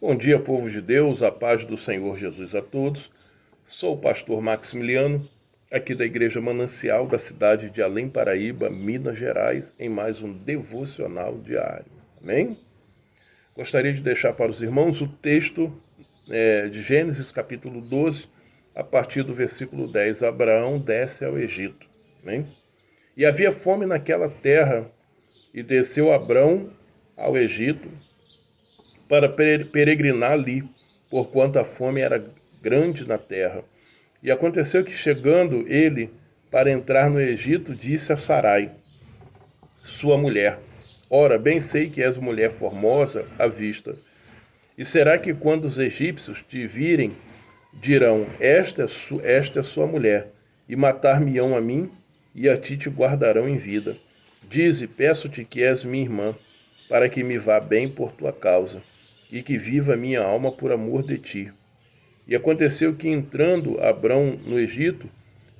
Bom dia, povo de Deus, a paz do Senhor Jesus a todos. Sou o pastor Maximiliano, aqui da Igreja Manancial da cidade de Além Paraíba, Minas Gerais, em mais um devocional diário. Amém? Gostaria de deixar para os irmãos o texto de Gênesis capítulo 12, a partir do versículo 10. Abraão desce ao Egito. Amém? E havia fome naquela terra, e desceu Abrão ao Egito, para peregrinar ali, porquanto a fome era grande na terra. E aconteceu que, chegando ele para entrar no Egito, disse a Sarai, sua mulher: Ora, bem sei que és mulher formosa à vista. E será que quando os egípcios te virem, dirão: esta é sua mulher, e matar-me-ão a mim, e a ti te guardarão em vida. Dize, peço-te que és minha irmã, para que me vá bem por tua causa, e que viva minha alma por amor de ti. E aconteceu que, entrando Abrão no Egito,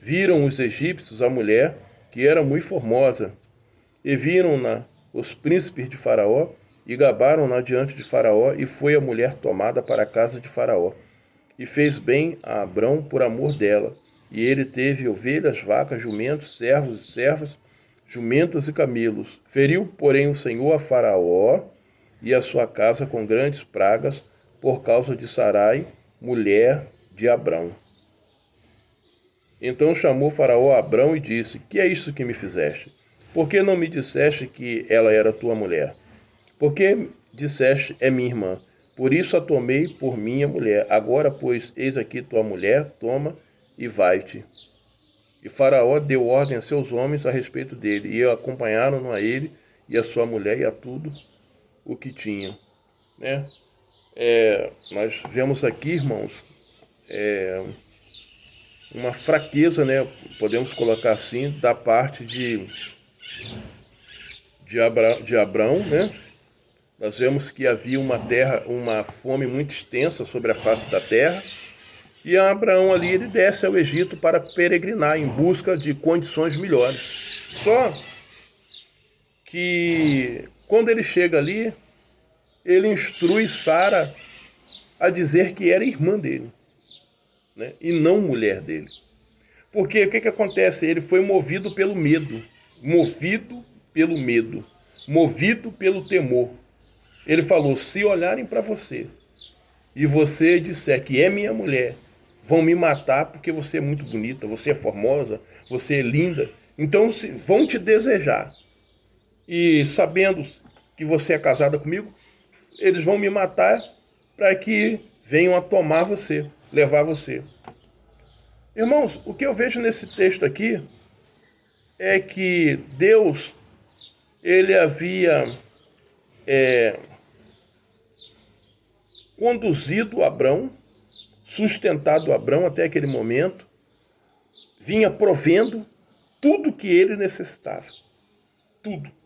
viram os egípcios a mulher, que era muito formosa, e viram-na os príncipes de Faraó, e gabaram-na diante de Faraó, e foi a mulher tomada para a casa de Faraó. E fez bem a Abrão por amor dela, e ele teve ovelhas, vacas, jumentos, servos e servas, jumentas e camelos. Feriu, porém, o Senhor a Faraó e a sua casa com grandes pragas, por causa de Sarai, mulher de Abrão. Então chamou Faraó a Abrão e disse: Que é isso que me fizeste? Por que não me disseste que ela era tua mulher? Por que disseste: é minha irmã? Por isso a tomei por minha mulher. Agora, pois, eis aqui tua mulher, toma e vai-te. E Faraó deu ordem a seus homens a respeito dele, e acompanharam-no a ele e a sua mulher e a tudo o que tinham. Né? Nós vemos aqui, irmãos, uma fraqueza, né? Podemos colocar assim, da parte de Abrão, né? Nós vemos que havia uma fome muito extensa sobre a face da terra, e Abraão ali ele desce ao Egito para peregrinar em busca de condições melhores. Só que quando ele chega ali, ele instrui Sara a dizer que era irmã dele, né? E não mulher dele. Porque o que acontece? Ele foi movido pelo medo, movido pelo temor. Ele falou: se olharem para você e você disser que é minha mulher, vão me matar porque você é muito bonita, você é formosa, você é linda. Então vão te desejar. E sabendo que você é casada comigo, eles vão me matar para que venham a tomar você, levar você. Irmãos, o que eu vejo nesse texto aqui é que Deus, ele havia conduzido Abrão, sustentado Abrão até aquele momento, vinha provendo tudo que ele necessitava. Tudo.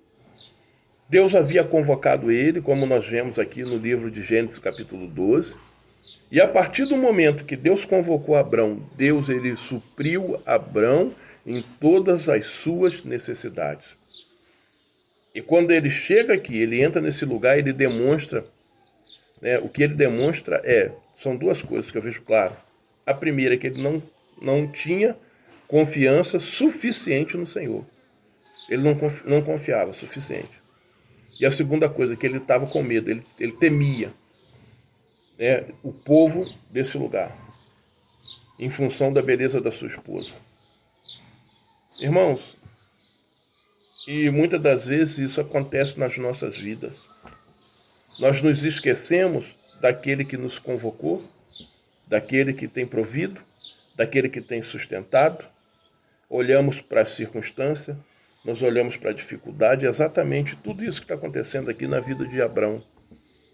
Deus havia convocado ele, como nós vemos aqui no livro de Gênesis capítulo 12, e a partir do momento que Deus convocou Abrão, Deus ele supriu Abrão em todas as suas necessidades. E quando ele chega aqui, ele entra nesse lugar, ele demonstra, né, o que ele demonstra são duas coisas que eu vejo claro. A primeira é que ele não tinha confiança suficiente no Senhor. Ele não confiava o suficiente. E a segunda coisa é que ele estava com medo, ele temia, né, o povo desse lugar, em função da beleza da sua esposa. Irmãos, e muitas das vezes isso acontece nas nossas vidas. Nós nos esquecemos daquele que nos convocou, daquele que tem provido, daquele que tem sustentado. Olhamos para a circunstância, nós olhamos para a dificuldade, exatamente tudo isso que está acontecendo aqui na vida de Abrão.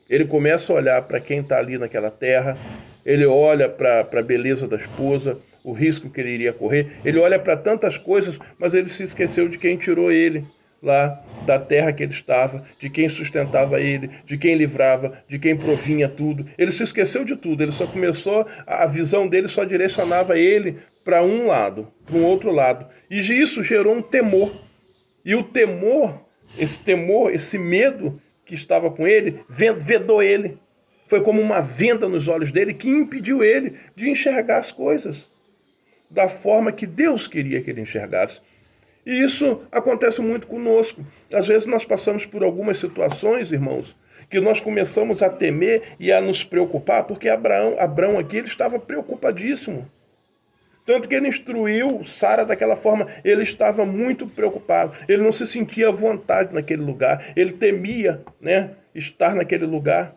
Ele começa a olhar para quem está ali naquela terra, ele olha para a beleza da esposa, o risco que ele iria correr, ele olha para tantas coisas, mas ele se esqueceu de quem tirou ele lá da terra que ele estava, de quem sustentava ele, de quem livrava, de quem provinha tudo. Ele se esqueceu de tudo, ele só começou, a visão dele só direcionava ele para um lado, para um outro lado. E isso gerou um temor. E o temor, esse medo que estava com ele, vedou ele. Foi como uma venda nos olhos dele que impediu ele de enxergar as coisas da forma que Deus queria que ele enxergasse. E isso acontece muito conosco. Às vezes nós passamos por algumas situações, irmãos, que nós começamos a temer e a nos preocupar, porque Abrão aqui, ele estava preocupadíssimo. Tanto que ele instruiu Sara daquela forma. Ele estava muito preocupado. Ele não se sentia à vontade naquele lugar. Ele temia, né, estar naquele lugar.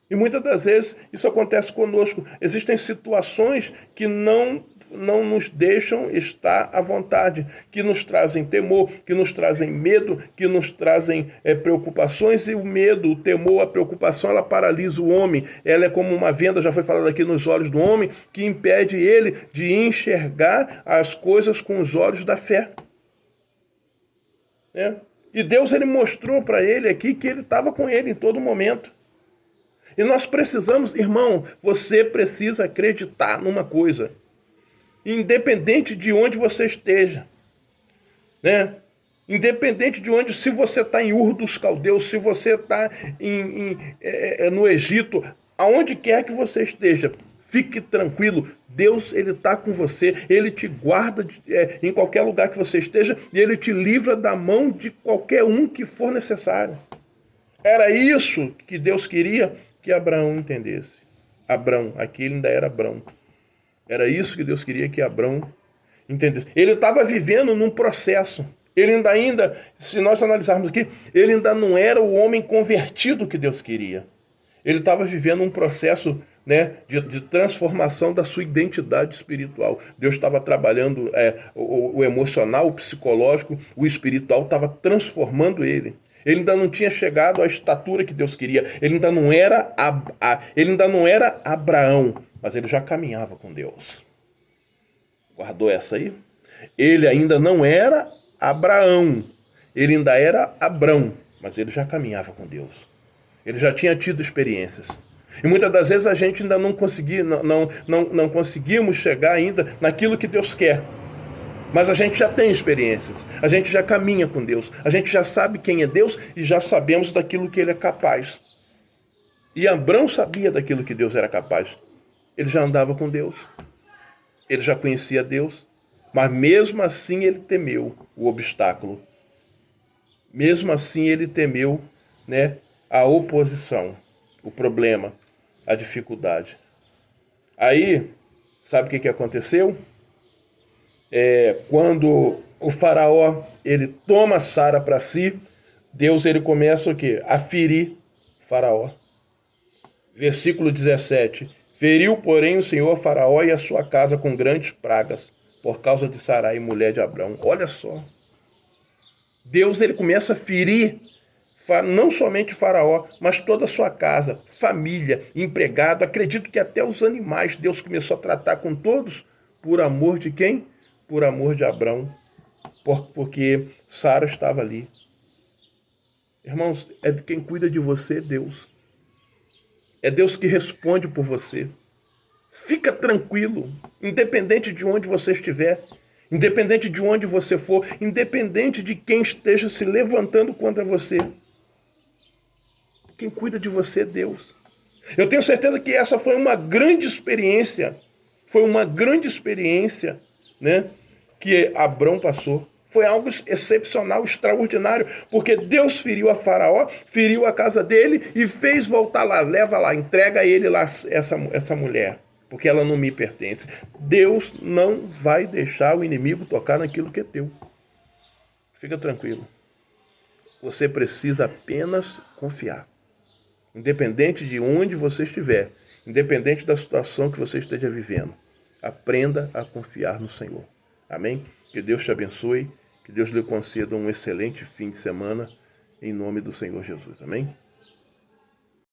E muitas das vezes isso acontece conosco. Existem situações que não nos deixam estar à vontade, que nos trazem temor, que nos trazem medo, que nos trazem preocupações, e o medo, o temor, a preocupação, ela paralisa o homem. Ela é como uma venda, já foi falado aqui, nos olhos do homem, que impede ele de enxergar as coisas com os olhos da fé. E Deus, ele mostrou para ele aqui que ele estava com ele em todo momento. E nós precisamos, irmão, você precisa acreditar numa coisa. Independente de onde você esteja, né? Independente de onde, se você está em Ur dos Caldeus, se você está no Egito, aonde quer que você esteja, fique tranquilo. Deus, ele está com você, ele te guarda em qualquer lugar que você esteja, e ele te livra da mão de qualquer um que for necessário. Era isso que Deus queria que Abraão entendesse. Abrão, aqui ele ainda era Abrão. Era isso que Deus queria que Abrão entendesse. Ele estava vivendo num processo. Ele ainda, se nós analisarmos aqui, ele ainda não era o homem convertido que Deus queria. Ele estava vivendo um processo, né, de transformação da sua identidade espiritual. Deus estava trabalhando o emocional, o psicológico, o espiritual, estava transformando ele. Ele ainda não tinha chegado à estatura que Deus queria. Ele ainda não era Abraão, mas ele já caminhava com Deus. Guardou essa aí? Ele ainda não era Abraão. Ele ainda era Abrão, mas ele já caminhava com Deus. Ele já tinha tido experiências. E muitas das vezes a gente ainda não conseguimos chegar ainda naquilo que Deus quer. Mas a gente já tem experiências, a gente já caminha com Deus, a gente já sabe quem é Deus e já sabemos daquilo que ele é capaz. E Abrão sabia daquilo que Deus era capaz. Ele já andava com Deus, ele já conhecia Deus, mas mesmo assim ele temeu o obstáculo. Mesmo assim ele temeu, né, a oposição, o problema, a dificuldade. Aí, sabe o que aconteceu? Quando o faraó, ele toma Sara para si, Deus, ele começa o quê? A ferir faraó. Versículo 17. Feriu, porém, o Senhor faraó e a sua casa com grandes pragas, por causa de Sarai, mulher de Abrão. Olha só. Deus, ele começa a ferir não somente faraó, mas toda a sua casa, família, empregado. Acredito que até os animais Deus começou a tratar com todos, por amor de quem? Por amor de Abrão, porque Sara estava ali. Irmãos, quem cuida de você é Deus. É Deus que responde por você. Fica tranquilo, independente de onde você estiver, independente de onde você for, independente de quem esteja se levantando contra você. Quem cuida de você é Deus. Eu tenho certeza que essa foi uma grande experiência. Foi uma grande experiência, né, que Abrão passou. Foi algo excepcional, extraordinário, porque Deus feriu a Faraó, feriu a casa dele e fez voltar lá, leva lá, entrega a ele lá essa mulher, porque ela não me pertence. Deus não vai deixar o inimigo tocar naquilo que é teu. Fica tranquilo. Você precisa apenas confiar. Independente de onde você estiver, independente da situação que você esteja vivendo, aprenda a confiar no Senhor. Amém? Que Deus te abençoe, que Deus lhe conceda um excelente fim de semana, em nome do Senhor Jesus. Amém?